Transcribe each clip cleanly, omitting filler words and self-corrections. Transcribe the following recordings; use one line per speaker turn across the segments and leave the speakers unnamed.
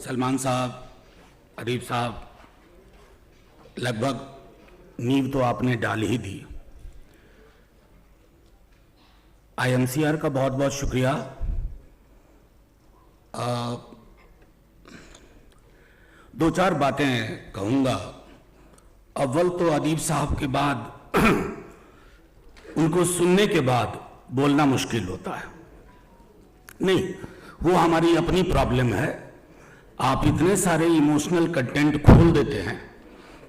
सलमान साहब, अदीब साहब, लगभग नींव तो आपने डाल ही दी। आईएमसीआर का बहुत बहुत शुक्रिया। दो चार बातें कहूँगा। अव्वल तो अदीब साहब के बाद उनको सुनने के बाद बोलना मुश्किल होता है। नहीं, वो हमारी अपनी प्रॉब्लम है। आप इतने सारे इमोशनल कंटेंट खोल देते हैं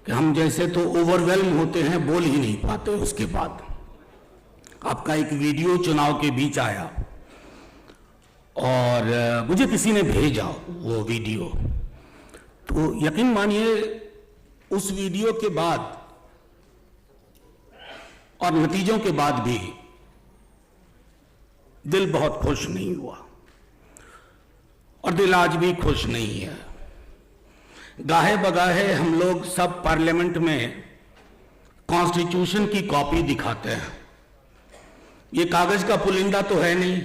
कि हम जैसे तो ओवरवेल्म होते हैं, बोल ही नहीं पाते। उसके बाद आपका एक वीडियो चुनाव के बीच आया और मुझे किसी ने भेजा वो वीडियो, तो यकीन मानिए उस वीडियो के बाद और नतीजों के बाद भी दिल बहुत खुश नहीं हुआ और दिल आज भी खुश नहीं है। गाहे बगाहे हम लोग सब पार्लियामेंट में कॉन्स्टिट्यूशन की कॉपी दिखाते हैं। ये कागज का पुलिंदा तो है नहीं।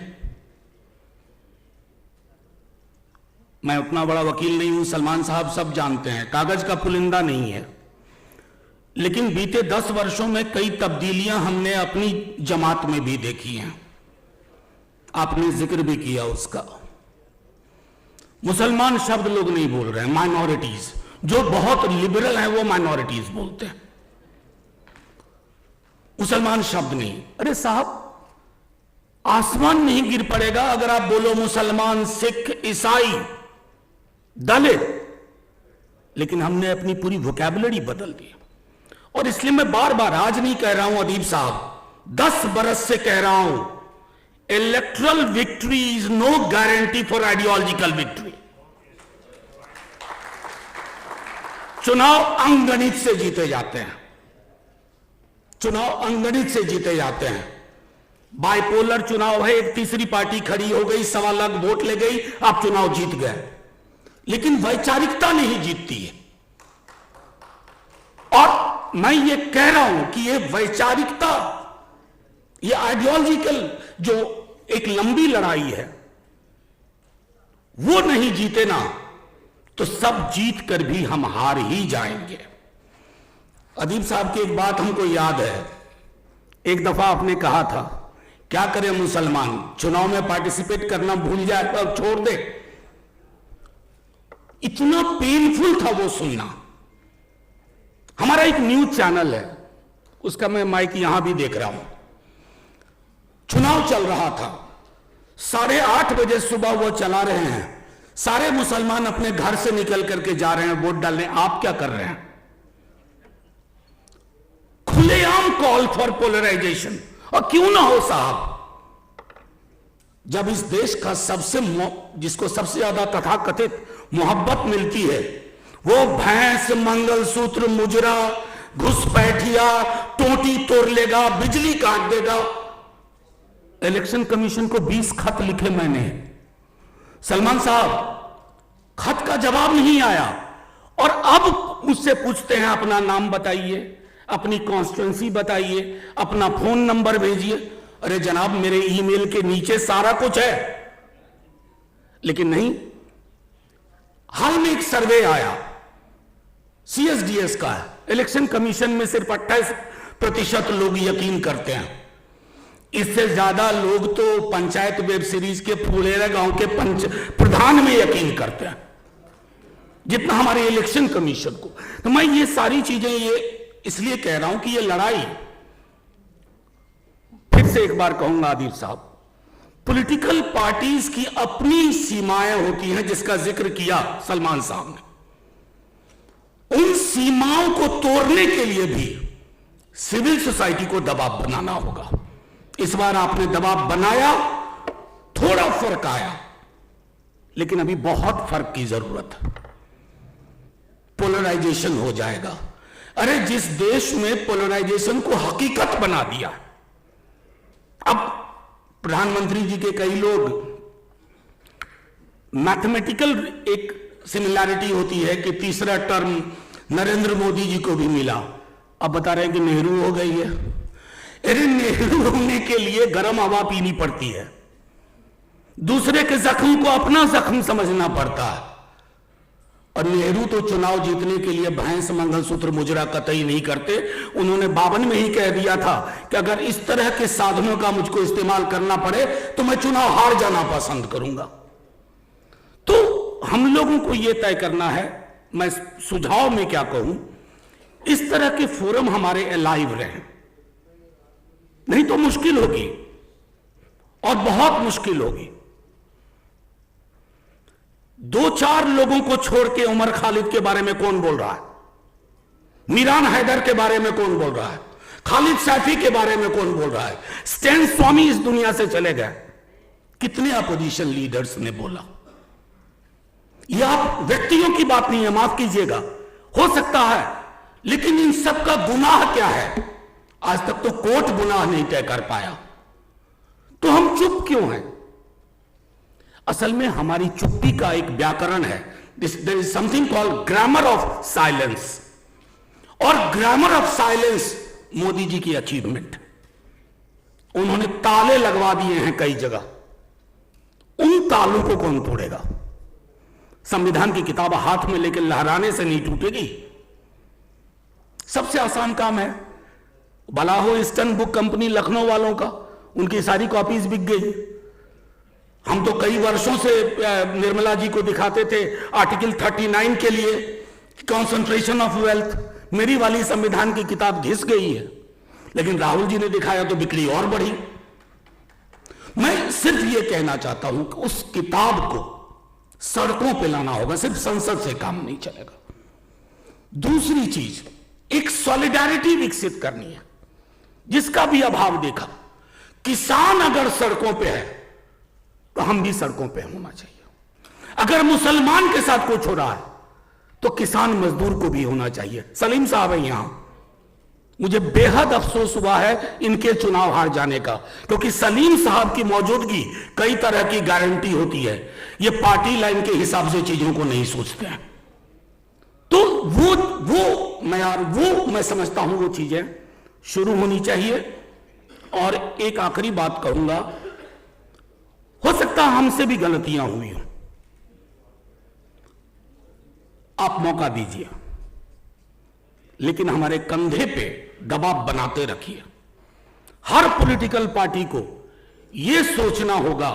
मैं उतना बड़ा वकील नहीं हूं, सलमान साहब सब जानते हैं, कागज का पुलिंदा नहीं है। लेकिन बीते 10 वर्षों में कई तब्दीलियां हमने अपनी जमात में भी देखी हैं। आपने जिक्र भी किया उसका। मुसलमान शब्द लोग नहीं बोल रहे हैं, माइनॉरिटीज। जो बहुत लिबरल हैं वो माइनॉरिटीज बोलते हैं, मुसलमान शब्द नहीं। अरे साहब, आसमान नहीं गिर पड़ेगा अगर आप बोलो मुसलमान, सिख, ईसाई, दलित। लेकिन हमने अपनी पूरी वोकैबुलरी बदल दी। और इसलिए मैं बार बार आज नहीं कह रहा हूं अदीब साहब, 10 बरस से कह रहा हूं, electoral victory is no guarantee for ideological victory. चुनाव अंगणित से जीते जाते हैं, चुनाव अंगणित से जीते जाते हैं। बाइपोलर चुनाव है, एक तीसरी पार्टी खड़ी हो गई, 1.25 लाख वोट ले गई, आप चुनाव जीत गए। लेकिन वैचारिकता नहीं जीतती है। और मैं ये कह रहा हूं कि ये वैचारिकता, ये आइडियोलॉजिकल जो एक लंबी लड़ाई है, वो नहीं जीते ना तो सब जीत कर भी हम हार ही जाएंगे। अदीब साहब की एक बात हमको याद है। एक दफा आपने कहा था, क्या करें मुसलमान, चुनाव में पार्टिसिपेट करना भूल जाए तो अब छोड़ दे। इतना पेनफुल था वो सुनना। हमारा एक न्यूज चैनल है, उसका मैं माइक यहां भी देख रहा हूं। चुनाव चल रहा था, 8:30 बजे सुबह वो चला रहे हैं। सारे मुसलमान अपने घर से निकल करके जा रहे हैं वोट डालने। आप क्या कर रहे हैं? खुलेआम कॉल फॉर पोलराइजेशन। और क्यों ना हो साहब, जब इस देश का जिसको सबसे ज्यादा तथाकथित मोहब्बत मिलती है, वो भैंस, मंगलसूत्र, मुजरा, घुसपैठिया, टोटी तोड़ लेगा, बिजली काट देगा। इलेक्शन कमीशन को 20 खत लिखे मैंने, सलमान साहब, खत का जवाब नहीं आया। और अब मुझसे पूछते हैं अपना नाम बताइए, अपनी कॉन्स्टिट्यूएंसी बताइए, अपना फोन नंबर भेजिए। अरे जनाब, मेरे ईमेल के नीचे सारा कुछ है। लेकिन नहीं। हाल में एक सर्वे आया, सीएसडीएस का है, इलेक्शन कमीशन में सिर्फ 28% लोग यकीन करते हैं। इससे ज्यादा लोग तो पंचायत वेब सीरीज के फूलेरा गांव के प्रधान में यकीन करते हैं, जितना हमारे इलेक्शन कमीशन को। तो मैं ये सारी चीजें ये इसलिए कह रहा हूं कि ये लड़ाई, फिर से एक बार कहूंगा आदिब साहब, पॉलिटिकल पार्टीज की अपनी सीमाएं होती हैं, जिसका जिक्र किया सलमान साहब ने। उन सीमाओं को तोड़ने के लिए भी सिविल सोसाइटी को दबाव बनाना होगा। इस बार आपने दबाव बनाया, थोड़ा फर्क आया, लेकिन अभी बहुत फर्क की जरूरत है। पोलराइजेशन हो जाएगा। अरे जिस देश में पोलराइजेशन को हकीकत बना दिया, अब प्रधानमंत्री जी के कई लोग, मैथमेटिकल एक सिमिलैरिटी होती है कि तीसरा टर्म नरेंद्र मोदी जी को भी मिला, अब बता रहे हैं कि नेहरू हो गई है। अरे नेहरू होने के लिए गर्म हवा पीनी पड़ती है, दूसरे के जख्म को अपना जख्म समझना पड़ता है। और नेहरू तो चुनाव जीतने के लिए भैंस मंगलसूत्र मुजरा कतई नहीं करते। उन्होंने 52 में ही कह दिया था कि अगर इस तरह के साधनों का मुझको इस्तेमाल करना पड़े तो मैं चुनाव हार जाना पसंद करूंगा। तो हम लोगों को यह तय करना है, मैं सुझाव में क्या कहूं, इस तरह के फोरम हमारे अलाइव रहे, नहीं तो मुश्किल होगी और बहुत मुश्किल होगी। 2-4 लोगों को छोड़ के उमर खालिद के बारे में कौन बोल रहा है, मीरान हैदर के बारे में कौन बोल रहा है, खालिद सैफी के बारे में कौन बोल रहा है, स्टैन स्वामी इस दुनिया से चले गए, कितने अपोजिशन लीडर्स ने बोला। यह आप व्यक्तियों की बात नहीं है, माफ कीजिएगा, हो सकता है, लेकिन इन सब का गुनाह क्या है? आज तक तो कोर्ट गुनाह नहीं तय कर पाया, तो हम चुप क्यों हैं? असल में हमारी चुप्पी का एक व्याकरण है, there is something called grammar of silence, और grammar of silence Modi ji की अचीवमेंट। उन्होंने ताले लगवा दिए हैं कई जगह, उन तालों को कौन तोड़ेगा? संविधान की किताब हाथ में लेकर लहराने से नहीं टूटेगी। सबसे आसान काम है, भला हो ईस्टर्न बुक कंपनी लखनऊ वालों का, उनकी सारी कॉपीज बिक गई। हम तो कई वर्षों से निर्मला जी को दिखाते थे आर्टिकल 39 के लिए कंसंट्रेशन ऑफ वेल्थ, मेरी वाली संविधान की किताब घिस गई है, लेकिन राहुल जी ने दिखाया तो बिक्री और बढ़ी। मैं सिर्फ यह कहना चाहता हूं कि उस किताब को सड़कों पे लाना होगा, सिर्फ संसद से काम नहीं चलेगा। दूसरी चीज, एक सॉलिडारिटी विकसित करनी है, जिसका भी अभाव देखा। किसान अगर सड़कों पे है तो हम भी सड़कों पे होना चाहिए। अगर मुसलमान के साथ कुछ हो रहा है तो किसान मजदूर को भी होना चाहिए। सलीम साहब है यहां, मुझे बेहद अफसोस हुआ है इनके चुनाव हार जाने का, क्योंकि सलीम साहब की मौजूदगी कई तरह की गारंटी होती है। ये पार्टी लाइन के हिसाब से चीजों को नहीं सोचते हैं, तो वो मैं समझता हूं वो चीजें शुरू होनी चाहिए। और एक आखिरी बात कहूंगा, हो सकता है हमसे भी गलतियां हुई हो, आप मौका दीजिए, लेकिन हमारे कंधे पे दबाव बनाते रखिए। हर पॉलिटिकल पार्टी को यह सोचना होगा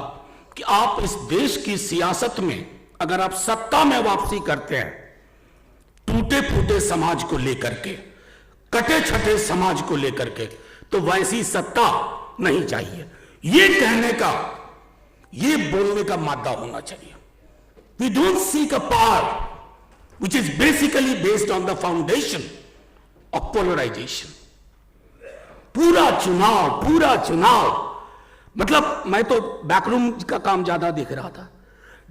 कि आप इस देश की सियासत में अगर आप सत्ता में वापसी करते हैं, टूटे फूटे समाज को लेकर के, कटे छटे समाज को लेकर के, तो वैसी सत्ता नहीं चाहिए। ये कहने का, ये बोलने का मादा होना चाहिए। We don't seek a power which is basically based on the foundation of polarization. पूरा चुनाव मतलब मैं तो बैकरूम का काम ज्यादा देख रहा था,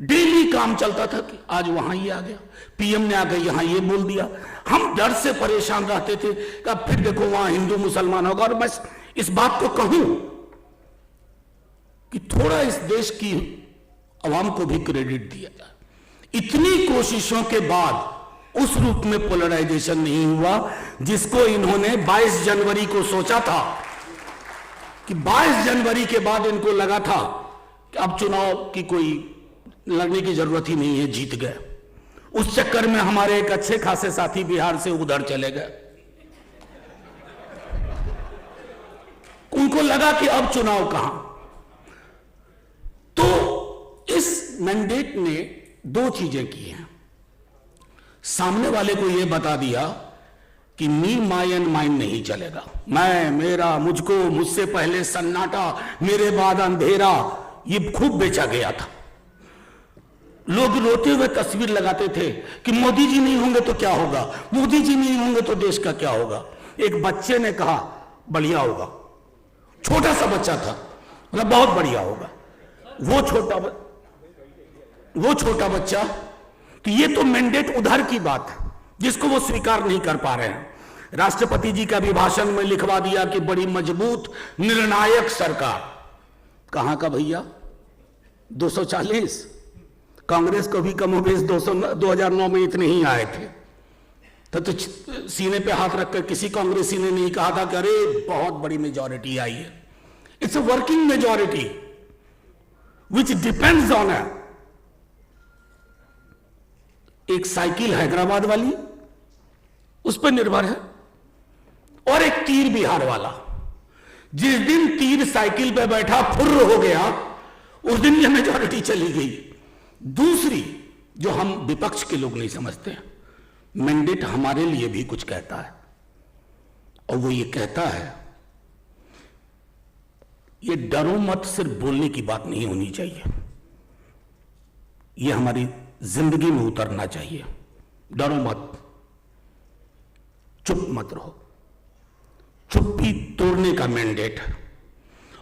डेली काम चलता था कि आज वहां ये आ गया, पीएम ने आकर यहां ये बोल दिया। हम डर से परेशान रहते थे कि अब फिर देखो वहां हिंदू मुसलमान होगा। और मैं इस बात को कहूं कि थोड़ा इस देश की आवाम को भी क्रेडिट दिया जाए। इतनी कोशिशों के बाद उस रूप में पोलराइजेशन नहीं हुआ जिसको इन्होंने 22 जनवरी को सोचा था, कि 22 जनवरी के बाद इनको लगा था कि अब चुनाव की कोई लड़ने की जरूरत ही नहीं है, जीत गए। उस चक्कर में हमारे एक अच्छे खासे साथी बिहार से उधर चले गए। उनको लगा कि अब चुनाव कहां। तो इस मैंडेट ने 2 चीजें की हैं। सामने वाले को यह बता दिया कि मी, माई एंड माइन नहीं चलेगा, मैं, मेरा, मुझको, मुझसे पहले सन्नाटा, मेरे बाद अंधेरा, ये खूब बेचा गया था। लोग रोते हुए तस्वीर लगाते थे कि मोदी जी नहीं होंगे तो क्या होगा, मोदी जी नहीं होंगे तो देश का क्या होगा। एक बच्चे ने कहा बढ़िया होगा, छोटा सा बच्चा था, मतलब बहुत बढ़िया होगा। वो छोटा बच्चा, कि ये तो मैंडेट उधर की बात है जिसको वो स्वीकार नहीं कर पा रहे हैं। राष्ट्रपति जी का भी भाषण में लिखवा दिया कि बड़ी मजबूत निर्णायक सरकार। कहां का भैया 240, कांग्रेस को भी कमोबेश 2009 में इतने ही आए थे। तो सीने पे हाथ रखकर किसी कांग्रेसी ने नहीं कहा था कि अरे बहुत बड़ी मेजॉरिटी आई है। It's a working majority which depends on एक साइकिल हैदराबाद वाली उस पर निर्भर है, और एक तीर बिहार वाला। जिस दिन तीर साइकिल पे बैठा फुर्र हो गया, उस दिन यह मेजॉरिटी चली गई। दूसरी जो हम विपक्ष के लोग नहीं समझते, मैंडेट हमारे लिए भी कुछ कहता है, और वो ये कहता है, ये डरो मत सिर्फ बोलने की बात नहीं होनी चाहिए, ये हमारी जिंदगी में उतरना चाहिए। डरो मत, चुप मत रहो। चुप्पी तोड़ने का मैंडेट है,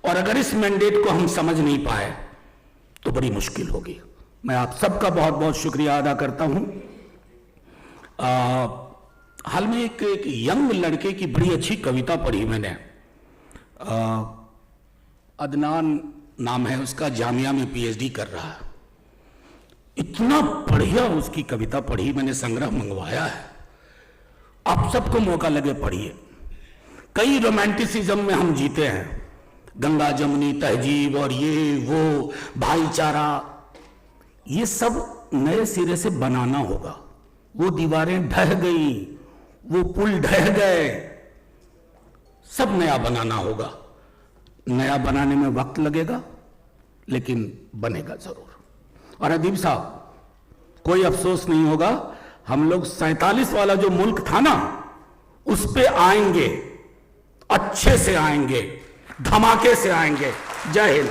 और अगर इस मैंडेट को हम समझ नहीं पाए तो बड़ी मुश्किल होगी। मैं आप सबका बहुत बहुत शुक्रिया अदा करता हूं। हाल में एक यंग लड़के की बड़ी अच्छी कविता पढ़ी मैंने। अदनान नाम है उसका, जामिया में पीएचडी कर रहा है। इतना बढ़िया उसकी कविता पढ़ी, मैंने संग्रह मंगवाया है, आप सबको मौका लगे पढ़िए। कई रोमांटिसिज्म में हम जीते हैं, गंगा जमुनी तहजीब और ये वो भाईचारा, ये सब नए सिरे से बनाना होगा। वो दीवारें ढह गई, वो पुल ढह गए, सब नया बनाना होगा। नया बनाने में वक्त लगेगा, लेकिन बनेगा जरूर। और अदीब साहब, कोई अफसोस नहीं होगा, हम लोग 47 वाला जो मुल्क था ना, उस पे आएंगे, अच्छे से आएंगे, धमाके से आएंगे। जय हिंद।